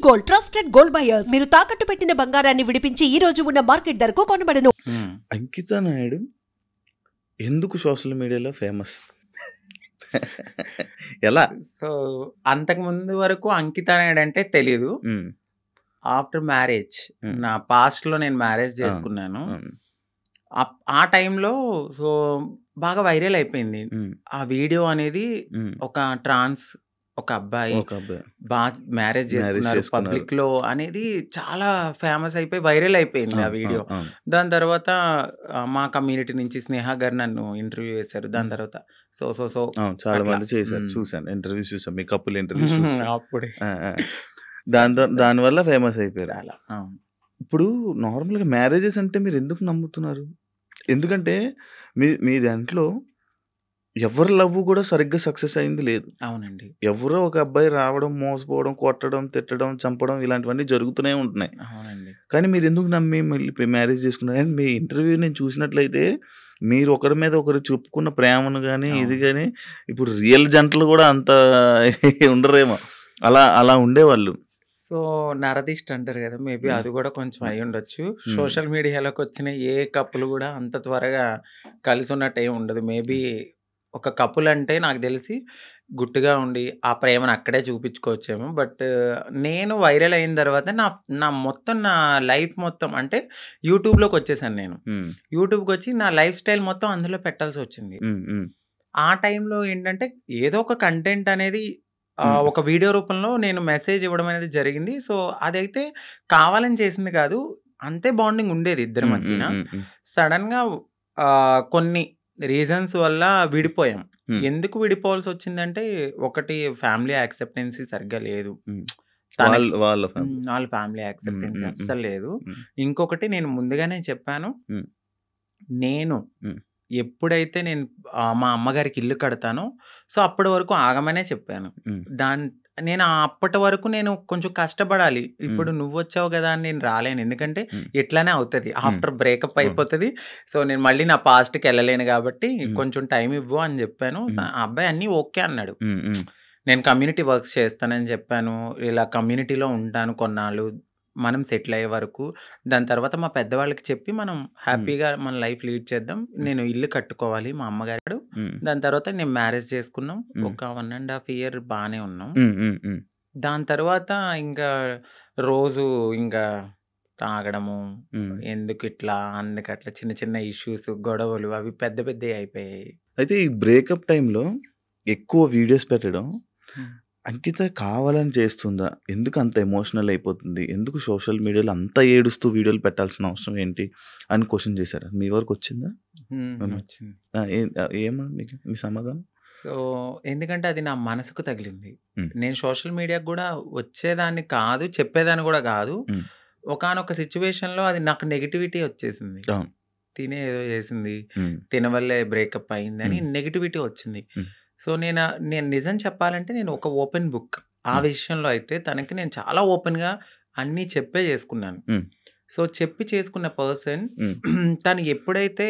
Gold trusted gold buyers. మీరు తాకట్టు పెట్టిన బంగారాన్ని విడిపించి ఈ రోజు ఉన్న మార్కెట్ ధరకు కొనబడను. అంకిత నాయుడు ఎందుకు సోషల్ మీడియాలో ఫేమస్? ఎలా? సో అంతకు ముందు వరకు అంకిత నాయుడు అంటే తెలీదు. ఆఫ్టర్ మ్యారేజ్ నా పాస్ట్ లో నేను మ్యారేజ్ చేసుకున్నాను. ఆ టైంలో సో బాగా వైరల్ అయిపోయింది ఆ వీడియో అనేది. ఒక ట్రాన్స్ ఒక అబ్బాయి బాగా మ్యారేజ్ చేసుకున్నారు పబ్లిక్ లో అనేది చాలా ఫేమస్ అయిపోయి వైరల్ అయిపోయింది ఆ వీడియో. దాని తర్వాత మా కమ్యూనిటీ నుంచి స్నేహ గారు నన్ను ఇంటర్వ్యూ చేశారు. దాని తర్వాత సో సో సో చాలా మంది చేశారు, చూసాను ఇంటర్వ్యూ, చూసాను మీ కపుల్ ఇంటర్వ్యూ అప్పుడే దానివల్ల ఫేమస్ అయిపోయారు. చాలా. ఇప్పుడు నార్మల్గా మ్యారేజెస్ అంటే మీరు ఎందుకు నమ్ముతున్నారు? ఎందుకంటే మీ దాంట్లో ఎవరి లవ్ కూడా సరిగ్గా సక్సెస్ అయింది లేదు. అవునండి. ఎవరో ఒక అబ్బాయి రావడం, మోసపోవడం, కొట్టడం, తిట్టడం, చంపడం ఇలాంటివన్నీ జరుగుతూనే ఉంటున్నాయి. అవునండి. కానీ మీరు ఎందుకు నమ్మి మళ్ళీ మ్యారేజ్ చేసుకున్నారు? అండ్ మీ ఇంటర్వ్యూ నేను చూసినట్లయితే మీరు ఒకరి మీద ఒకరు చెప్పుకున్న ప్రేమను కానీ ఇది కానీ ఇప్పుడు రియల్ జంటలు కూడా అంత ఉండరేమో, అలా ఉండేవాళ్ళు. సో నరదిష్ట అంటారు కదా, మేబీ అది కూడా కొంచెం అయి ఉండొచ్చు. సోషల్ మీడియాలోకి వచ్చిన ఏ కప్పులు కూడా అంత త్వరగా కలిసి ఉన్నట్టు ఏమి ఉండదు. మేబీ ఒక కపుల్ అంటే నాకు తెలిసి గుట్టుగా ఉండి ఆ ప్రేమను అక్కడే చూపించుకోవచ్చేమో. బట్ నేను వైరల్ అయిన తర్వాత నా మొత్తం నా లైఫ్ మొత్తం అంటే యూట్యూబ్లోకి వచ్చేసాను. నేను యూట్యూబ్కి వచ్చి నా లైఫ్ స్టైల్ మొత్తం అందులో పెట్టాల్సి వచ్చింది. ఆ టైంలో ఏంటంటే ఏదో ఒక కంటెంట్ అనేది ఒక వీడియో రూపంలో నేను మెసేజ్ ఇవ్వడం అనేది జరిగింది. సో అదైతే కావాలని చేసింది కాదు, అంతే బాండింగ్ ఉండేది ఇద్దరి మధ్యన. సడన్గా కొన్ని రీజన్స్ వల్ల విడిపోయాం. ఎందుకు విడిపోవాల్సి వచ్చిందంటే ఒకటి ఫ్యామిలీ యాక్సెప్టెన్సీ సరిగ్గా లేదు, వాళ్ళ ఫ్యామిలీ యాక్సెప్టెన్సీ అస్సలు లేదు. ఇంకొకటి నేను ముందుగానే చెప్పాను, నేను ఎప్పుడైతే నేను మా అమ్మగారికి ఇల్లు కడతానో సో అప్పటి వరకు ఆగమనే చెప్పాను. నేను అప్పటి వరకు నేను కొంచెం కష్టపడాలి. ఇప్పుడు నువ్వు వచ్చావు కదా అని నేను రాలేను, ఎందుకంటే ఇట్లానే అవుతుంది, ఆఫ్టర్ బ్రేకప్ అయిపోతుంది. సో నేను మళ్ళీ నా పాస్ట్కి వెళ్ళలేను కాబట్టి కొంచెం టైం ఇవ్వు అని చెప్పాను. ఆ అబ్బాయి అన్నీ ఓకే అన్నాడు. నేను కమ్యూనిటీ వర్క్స్ చేస్తానని చెప్పాను, ఇలా కమ్యూనిటీలో ఉంటాను కొన్నాళ్ళు, మనం సెటిల్ అయ్యే వరకు. దాని తర్వాత మా పెద్దవాళ్ళకి చెప్పి మనం హ్యాపీగా మన లైఫ్ లీడ్ చేద్దాం, నేను ఇల్లు కట్టుకోవాలి మా అమ్మగారు. దాని తర్వాత నేను మ్యారేజ్ చేసుకున్నాం. ఒక 1.5 year బాగానే ఉన్నాం. దాని తర్వాత ఇంకా రోజు ఇంకా తాగడము, ఎందుకు ఇట్లా అందుకట్లా చిన్న చిన్న ఇష్యూస్, గొడవలు అవి పెద్ద పెద్ద అయిపోయాయి. అయితే ఈ బ్రేకప్ టైంలో ఎక్కువ వీడియోస్ పెట్టడం అంకిత కావాలని చేస్తుందా? ఎందుకు అంత ఎమోషనల్ అయిపోతుంది? ఎందుకు సోషల్ మీడియాలో అంత ఏడుస్తూ వీడియోలు పెట్టాల్సిన అవసరం ఏంటి అని క్వశ్చన్ చేశారా? మీ వరకు వచ్చిందా? ఏమా మీ సమాధానం? సో ఎందుకంటే అది నా మనసుకు తగిలింది. నేను సోషల్ మీడియాకు కూడా వచ్చేదాన్ని కాదు, చెప్పేదాన్ని కూడా కాదు. ఒకానొక సిచ్యువేషన్లో అది నాకు నెగిటివిటీ వచ్చేసింది. తినే ఏదో చేసింది, తినవల్లే బ్రేకప్ అయింది అని నెగిటివిటీ వచ్చింది. సో నేను నిజం చెప్పాలంటే నేను ఒక ఓపెన్ బుక్ ఆ విషయంలో. అయితే తనకి నేను చాలా ఓపెన్గా అన్నీ చెప్పే చేసుకున్నాను. సో చెప్పి చేసుకున్న పర్సన్ తను ఎప్పుడైతే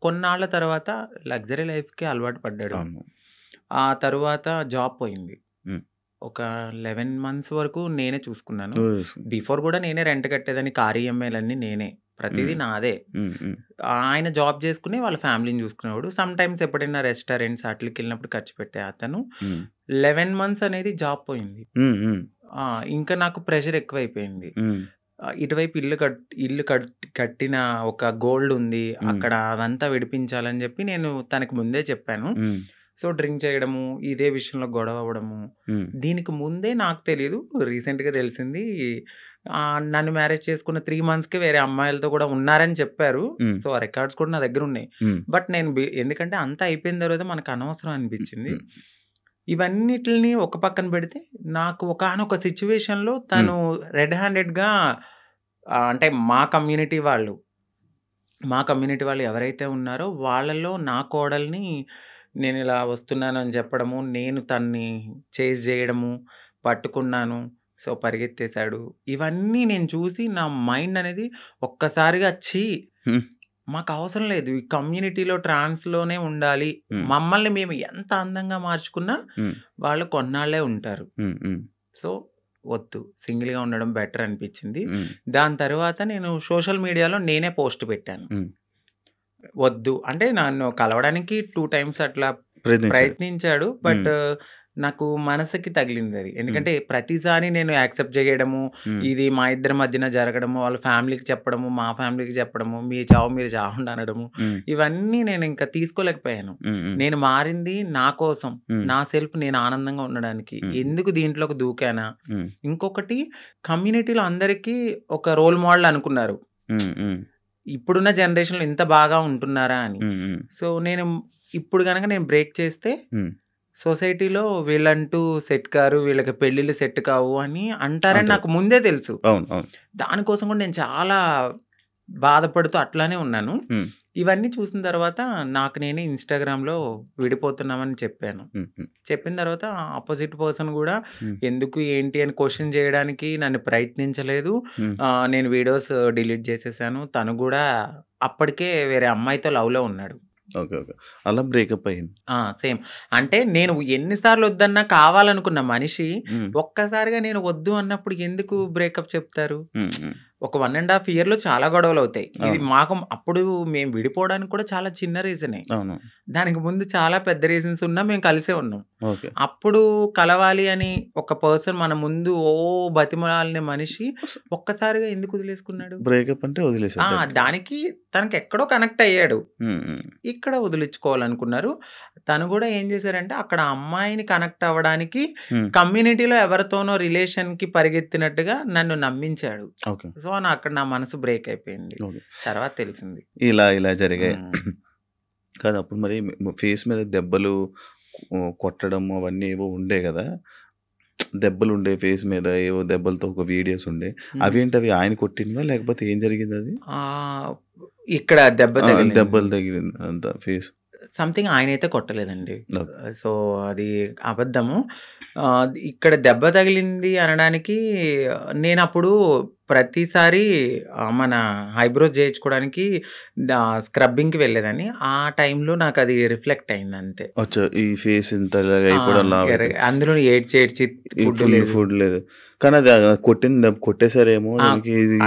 కొన్నాళ్ళ తర్వాత లగ్జరీ లైఫ్కి అలవాటు పడ్డాడు, ఆ తర్వాత జాబ్ పోయింది. ఒక 11 months వరకు నేనే చూసుకున్నాను. బిఫోర్ కూడా నేనే రెంట్ కట్టేదని, కార్ ఈఎంఐలన్నీ నేనే, ప్రతిదీ నాదే. ఆయన జాబ్ చేసుకుని వాళ్ళ ఫ్యామిలీని చూసుకునేవాడు. సమ్ టైమ్స్ ఎప్పుడైనా రెస్టారెంట్స్ అట్లకి వెళ్ళినప్పుడు ఖర్చు పెట్టే అతను. 11 months అనేది జాబ్ పోయింది. ఇంకా నాకు ప్రెషర్ ఎక్కువైపోయింది. ఇటువైపు ఇల్లు కట్టిన ఒక గోల్డ్ ఉంది అక్కడ, అదంతా విడిపించాలని చెప్పి నేను తనకు ముందే చెప్పాను. సో డ్రింక్ చేయడము, ఇదే విషయంలో గొడవ అవ్వడము. దీనికి ముందే నాకు తెలియదు, రీసెంట్గా తెలిసింది. నన్ను మ్యారేజ్ చేసుకున్న 3 monthsకే వేరే అమ్మాయిలతో కూడా ఉన్నారని చెప్పారు. సో ఆ రికార్డ్స్ కూడా నా దగ్గర ఉన్నాయి. బట్ నేను ఎందుకంటే అంతా అయిపోయిన తర్వాత మనకు అనవసరం అనిపించింది. ఇవన్నిటిని ఒక పక్కన పెడితే నాకు ఒకానొక సిచ్యువేషన్లో తను రెడ్ హ్యాండెడ్గా అంటే మా కమ్యూనిటీ వాళ్ళు ఎవరైతే ఉన్నారో వాళ్ళలో నా కోడల్ని నేను ఇలా వస్తున్నాను అని చెప్పడము, నేను తన్ని చేజ్ చేయడము, పట్టుకున్నాను, సో పరిగెత్తేశాడు. ఇవన్నీ నేను చూసి నా మైండ్ అనేది ఒక్కసారిగా మాకు అవసరం లేదు, ఈ కమ్యూనిటీలో ట్రాన్స్లోనే ఉండాలి, మమ్మల్ని మేము ఎంత అందంగా మార్చుకున్నా వాళ్ళు కొన్నాళ్ళే ఉంటారు. సో వద్దు, సింగిల్గా ఉండడం బెటర్ అనిపించింది. దాని తర్వాత నేను సోషల్ మీడియాలో నేనే పోస్ట్ పెట్టాను. వద్దు అంటే నన్ను కలవడానికి 2 times అట్లా ప్రయత్నించాడు. బట్ నాకు మనసుకి తగిలింది అది. ఎందుకంటే ప్రతిసారి నేను యాక్సెప్ట్ చేయడము, ఇది మా ఇద్దరి మధ్యన జరగడము, వాళ్ళ ఫ్యామిలీకి చెప్పడము, మా ఫ్యామిలీకి చెప్పడము, మీ చావు మీరు చావండి అనడము, ఇవన్నీ నేను ఇంకా తీసుకోలేకపోయాను. నేను మారింది నా కోసం, నా సెల్ఫ్ నేను ఆనందంగా ఉండడానికి. ఎందుకు దీంట్లోకి దూకానా? ఇంకొకటి, కమ్యూనిటీలో అందరికీ ఒక రోల్ మోడల్ అనుకున్నారు, ఇప్పుడున్న జనరేషన్లో ఇంత బాగా ఉంటున్నారా అని. సో నేను ఇప్పుడు కనుక నేను బ్రేక్ చేస్తే సొసైటీలో వీళ్ళంటూ సెట్ కారు, వీళ్ళకి పెళ్ళిళ్ళు సెట్ కావు అని అంటారని నాకు ముందే తెలుసు. దానికోసం కూడా నేను చాలా బాధపడుతూ అట్లానే ఉన్నాను. ఇవన్నీ చూసిన తర్వాత నాకు నేనే ఇన్స్టాగ్రామ్లో విడిపోతున్నామని చెప్పాను. చెప్పిన తర్వాత ఆపోజిట్ పర్సన్ కూడా ఎందుకు ఏంటి అని క్వశ్చన్ చేయడానికి నన్ను ప్రయత్నించలేదు. నేను వీడియోస్ డిలీట్ చేసేసాను. తను కూడా అప్పటికే వేరే అమ్మాయితో లవ్లో ఉన్నాడు. ఓకే. అలా బ్రేకప్ అయింది. సేమ్. అంటే నేను ఎన్నిసార్లు వద్దన్నా కావాలనుకున్న మనిషి ఒక్కసారిగా నేను వద్దు అన్నప్పుడు ఎందుకు బ్రేకప్ చెప్తారు? ఒక 1.5 yearలో చాలా గొడవలు అవుతాయి. ఇది మాకు అప్పుడు మేము విడిపోవడానికి కూడా చాలా చిన్న రీజనే. దానికి ముందు చాలా పెద్ద రీజన్స్ ఉన్నా మేము కలిసే ఉన్నాం. అప్పుడు కలవాలి అని ఒక పర్సన్ మన ముందు బతిమలాలిన మనిషి ఒక్కసారిగా ఎందుకు వదిలేసుకున్నాడు? బ్రేకప్ అంటే వదిలేసాడు. దానికి తనకి ఎక్కడో కనెక్ట్ అయ్యాడు, ఇక్కడ వదిలించుకోవాలనుకున్నారు. తను కూడా ఏం చేశారంటే అక్కడ అమ్మాయిని కనెక్ట్ అవ్వడానికి కమ్యూనిటీలో ఎవరితోనో రిలేషన్ కి పరిగెత్తినట్టుగా నన్ను నమ్మించాడు. సో అక్కడ నా మనసు బ్రేక్ అయిపోయింది. తర్వాత తెలిసింది ఇలా జరిగాయి కాదు. అప్పుడు మరి ఫేస్ మీద దెబ్బలు కొట్టడం అవన్నీ ఏవో ఉండే కదా, దెబ్బలు ఉండే ఫేస్ మీద, ఏవో దెబ్బలతో ఒక వీడియోస్ ఉండే, అవేంటి అవి ఆయన కొట్టినవా లేకపోతే ఏం జరిగింది? అది ఇక్కడ దెబ్బలు తగిలింది అంత ఫేస్ సంథింగ్. ఆయన అయితే కొట్టలేదండి. సో అది అబద్ధము. ఇక్కడ దెబ్బ తగిలింది అనడానికి నేను అప్పుడు ప్రతిసారి మన ఐబ్రోస్ చేయించుకోవడానికి స్క్రబ్బింగ్కి వెళ్ళేదని. ఆ టైంలో నాకు అది రిఫ్లెక్ట్ అయింది అంతే. ఈ ఫేస్ ఇంత అందులో ఏడ్చి ఫుడ్ లేదు కానీ అది కొట్టేశారేమో,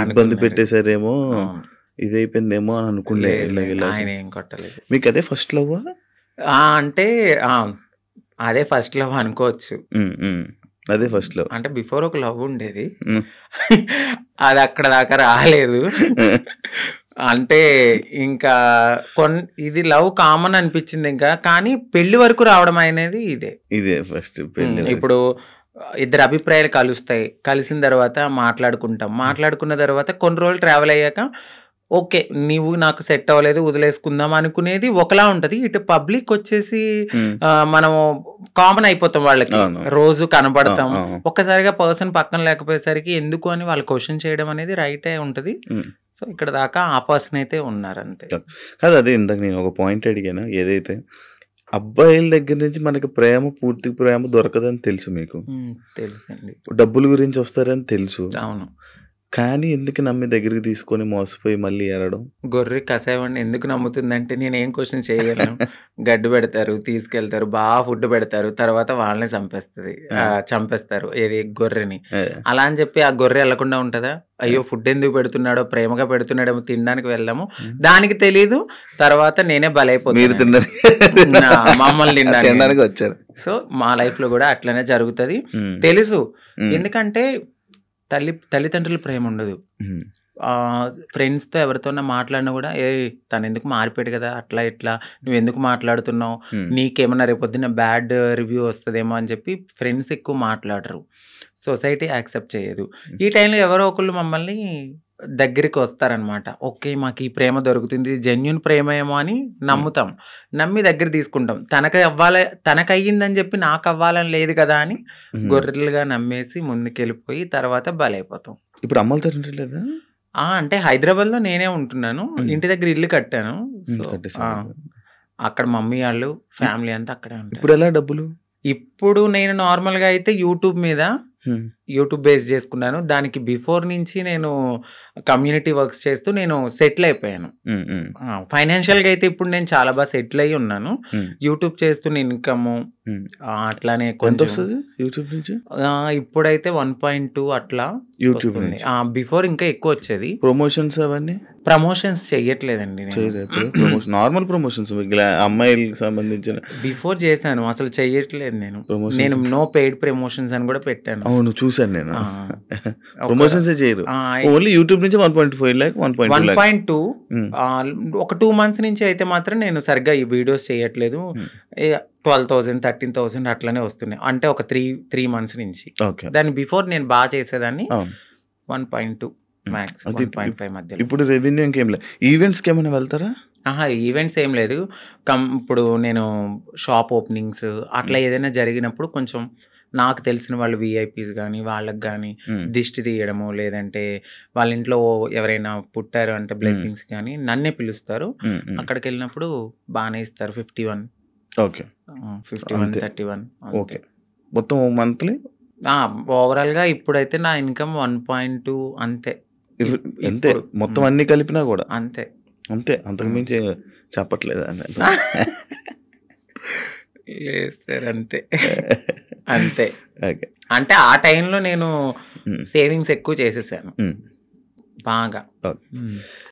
ఇబ్బంది పెట్టేశారేమో, ఇది అయిపోయిందేమో అని అనుకుండే. ఆయన ఏం కొట్టలేదు. మీకు అదే ఫస్ట్ లవ్? అంటే అదే ఫస్ట్ లవ్ అనుకోవచ్చు. అదే ఫస్ట్ లవ్. అంటే బిఫోర్ ఒక లవ్ ఉండేది, అది అక్కడ దాకా రాలేదు. అంటే ఇంకా ఇది లవ్ కామన్ అనిపించింది ఇంకా, కానీ పెళ్లి వరకు రావడం అనేది ఇదే ఫస్ట్ పెళ్లి. ఇప్పుడు ఇద్దరు అభిప్రాయాలు కలుస్తాయి, కలిసిన తర్వాత మాట్లాడుకున్న తర్వాత కొన్ని రోజులు ట్రావెల్ అయ్యాక ఓకే నీవు నాకు సెట్ అవ్వలేదు వదిలేసుకుందాం అనుకునేది ఒకలా ఉంటది. ఇటు పబ్లిక్ వచ్చేసి మనము కామన్ అయిపోతాం, వాళ్ళకి రోజు కనబడతాం. ఒక్కసారిగా పర్సన్ పక్కన లేకపోయేసరికి ఎందుకు అని వాళ్ళు క్వశ్చన్ చేయడం అనేది రైటే ఉంటది. సో ఇక్కడ దాకా ఆ పర్సన్ అయితే ఉన్నారు అంతే. కాదు అదే ఇందాక నేను ఒక పాయింట్ అడిగాను, ఏదైతే అబ్బాయిల దగ్గర నుంచి మనకి పూర్తి ప్రేమ దొరకదని తెలుసు, మీకు తెలుసండి. డబ్బుల గురించి వస్తారని తెలుసు. అవును. కానీ ఎందుకు నమ్మి దగ్గరికి తీసుకొని మోసపోయి మళ్ళీ ఏడడం? గొర్రె కసాయవాడిని ఎందుకు నమ్ముతుందంటే నేను ఏం క్వశ్చన్ చేయగలను. గడ్డు పెడతారు, తీసుకెళ్తారు, బాగా ఫుడ్ పెడతారు, తర్వాత వాళ్ళని చంపేస్తారు ఏది గొర్రెని. అలా అని చెప్పి ఆ గొర్రె వెళ్లకుండా ఉంటుందా? అయ్యో ఫుడ్ ఎందుకు పెడుతున్నాడో, ప్రేమగా పెడుతున్నాడేమో, తినడానికి వెళ్దాము, దానికి తెలీదు. తర్వాత నేనే బలైపోతాను, మమ్మల్ని తినడానికి వచ్చారు. సో మా లైఫ్ లో కూడా అట్లనే జరుగుతుంది తెలుసు. ఎందుకంటే తల్లిదండ్రుల ప్రేమ ఉండదు. ఫ్రెండ్స్తో ఎవరితోన్నా మాట్లాడినా కూడా తను ఎందుకు మారిపోయాడు కదా, అట్లా ఇట్లా నువ్వు ఎందుకు మాట్లాడుతున్నావు, నీకేమన్నా రేపొద్దున బ్యాడ్ రివ్యూ వస్తుందేమో అని చెప్పి ఫ్రెండ్స్ ఎక్కువ మాట్లాడరు, సొసైటీ యాక్సెప్ట్ చేయదు. ఈ టైంలో ఎవరో ఒకళ్ళు మమ్మల్ని దగ్గరికి వస్తారనమాట. ఓకే మాకు ఈ ప్రేమ దొరుకుతుంది, జెన్యున్ ప్రేమ ఏమో అని నమ్ముతాం, నమ్మి దగ్గర తీసుకుంటాం. తనకు అయ్యిందని చెప్పి నాకు అవ్వాలని లేదు కదా అని గొర్రెలుగా నమ్మేసి ముందుకెళ్ళిపోయి తర్వాత బలైపోతాం. ఇప్పుడు అమ్మలతో లేదా? అంటే హైదరాబాద్ లో నేనే ఉంటున్నాను, ఇంటి దగ్గర ఇల్లు కట్టాను. అక్కడ మమ్మీ వాళ్ళు ఫ్యామిలీ అంతా అక్కడే ఉంటారు. ఇప్పుడు ఎలా డబ్బులు? ఇప్పుడు నేను నార్మల్ గా అయితే యూట్యూబ్ మీద యూట్యూబ్ బేస్ చేసుకున్నాను. దానికి బిఫోర్ నుంచి నేను కమ్యూనిటీ వర్క్స్ చేస్తూ నేను సెటిల్ అయిపోయాను. ఫైనాన్షియల్‌గా అయితే ఇప్పుడు నేను చాలా బాగా సెటిల్ అయ్యి ఉన్నాను. యూట్యూబ్ చేస్తున్న ఇన్‌కమ్ అట్లానే కొంచెం ఎంతొస్తది యూట్యూబ్ నుంచి? ఇప్పుడైతే 1.2 అట్లా యూట్యూబ్ వస్తుంది. నుంచి. బిఫోర్ ఇంకా ఎక్కువ వచ్చేది. ప్రమోషన్స్ అవన్నీ ప్రమోషన్స్ చెయ్యట్లేదండి నేను. చేయలేదు. ప్రమోషన్ నార్మల్ ప్రమోషన్స్ అమ్మాయిలకి సంబంధించిన బిఫోర్ చేశాను, అసలు చెయ్యట్లేదు నేను. ప్రమోషన్స్. నేను నో పెయిడ్ ప్రమోషన్స్ అని కూడా పెట్టాను. అవును చూసాను నేను. ఆ, ప్రమోషన్స్ చేయరు. ఆ, ఓన్లీ యూట్యూబ్ నుంచి 1.5 lakh 1.2 lakh. 1.2 ఒక 2 months నుంచి అయితే మాత్రం నేను సరిగ్గా ఈ వీడియోస్ చేయట్లేదు. 12,000 13,000 అట్లనే వస్తున్నాయి. అంటే ఒక 3 months నుంచి. ఓకే. దాని బిఫోర్ నేను బాగా చేసేదాన్ని. అవును. 1.2 మ్యాక్స్, అది 1.5 మధ్యలో. ఇప్పుడు రెవెన్యూ ఇంకేం లేదు. ఈవెంట్స్కి ఏమైనా వెళ్తారా? ఈవెంట్స్ ఏం లేదు. ఇప్పుడు నేను షాప్ ఓపెనింగ్స్ అట్లా ఏదైనా జరిగినప్పుడు కొంచెం నాకు తెలిసిన వాళ్ళు విఐపీస్ కానీ వాళ్ళకి కానీ దిష్టి తీయడము, లేదంటే వాళ్ళ ఇంట్లో ఎవరైనా పుట్టారు అంటే బ్లెస్సింగ్స్ కానీ నన్నే పిలుస్తారు. అక్కడికి వెళ్ళినప్పుడు బాగానే ఇస్తారు. 51 ఓకే 51 అంతే. 31 ఓకే. మొత్తం మంత్లీ ఓవరాల్గా ఇప్పుడైతే నా ఇన్కమ్ 1.2 అంతే. అంతే మొత్తం అన్ని కలిపినా కూడా అంతే అంతే, అంతకు మించి చెప్పట్లేదు లేదు సార్, అంతే అంతే. ఓకే. అంటే ఆ టైంలో నేను సేవింగ్స్ ఎక్కువ చేసేసాను బాగా. ఓకే.